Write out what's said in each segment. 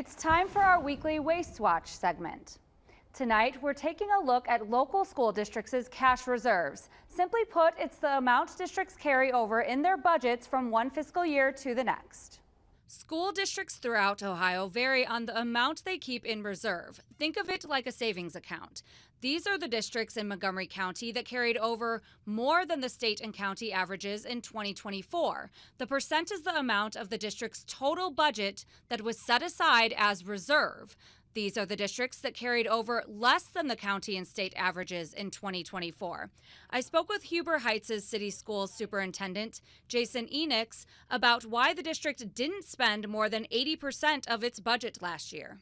It's time for our weekly Waste Watch segment. Tonight, we're taking a look at local school districts' cash reserves. Simply put, it's the amount districts carry over in their budgets from one fiscal year to the next. School districts throughout Ohio vary on the amount they keep in reserve. Think of it like a savings account. These are the districts in Montgomery County that carried over more than the state and county averages in 2024. The percent is the amount of the district's total budget that was set aside as reserve. These are the districts that carried over less than the county and state averages in 2024. I spoke with Huber Heights' city schools superintendent, Jason Enix, about why the district didn't spend more than 80% of its budget last year.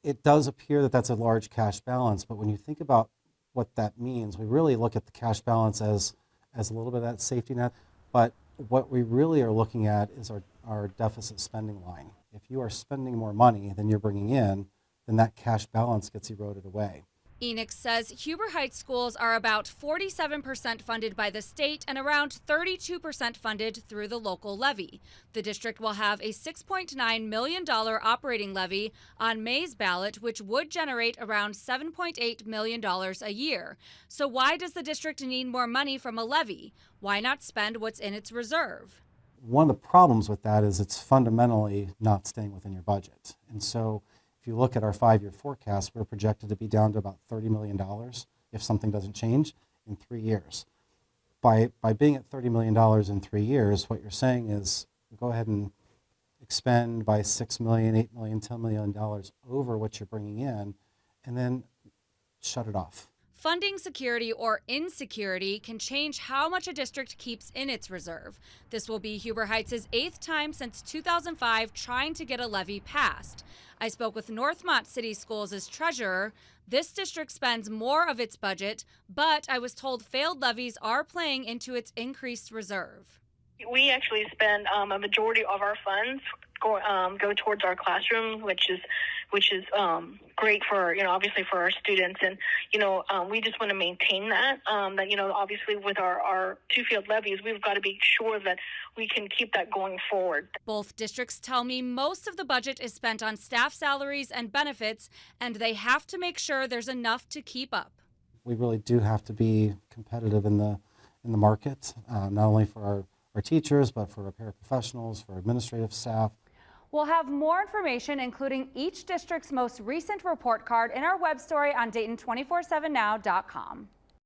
It does appear that that's a large cash balance, but when you think about what that means, we really look at the cash balance as a little bit of that safety net. But what we really are looking at is our deficit spending line. If you are spending more money than you're bringing in, then that cash balance gets eroded away. Enix says Huber Heights schools are about 47% funded by the state and around 32% funded through the local levy. The district will have a $6.9 million operating levy on May's ballot, which would generate around $7.8 million a year. So why does the district need more money from a levy? Why not spend what's in its reserve? One of the problems with that is it's fundamentally not staying within your budget. And so if you look at our 5-year forecast, we're projected to be down to about $30 million if something doesn't change in 3 years. By being at $30 million in 3 years, what you're saying is go ahead and expend by $6 million, $8 million, $10 million over what you're bringing in, and then shut it off. Funding security or insecurity can change how much a district keeps in its reserve. This will be Huber Heights' 8th time since 2005 trying to get a levy passed. I spoke with Northmont City Schools' treasurer. This district spends more of its budget, but I was told failed levies are playing into its increased reserve. We actually spend a majority of our funds go towards our classroom, which is great for, obviously for our students. And, we just want to maintain that, obviously with our two-field levies, we've got to be sure that we can keep that going forward. Both districts tell me most of the budget is spent on staff salaries and benefits, and they have to make sure there's enough to keep up. We really do have to be competitive in the market, not only for our teachers, but for our paraprofessionals, for administrative staff. We'll have more information, including each district's most recent report card, in our web story on Dayton247now.com.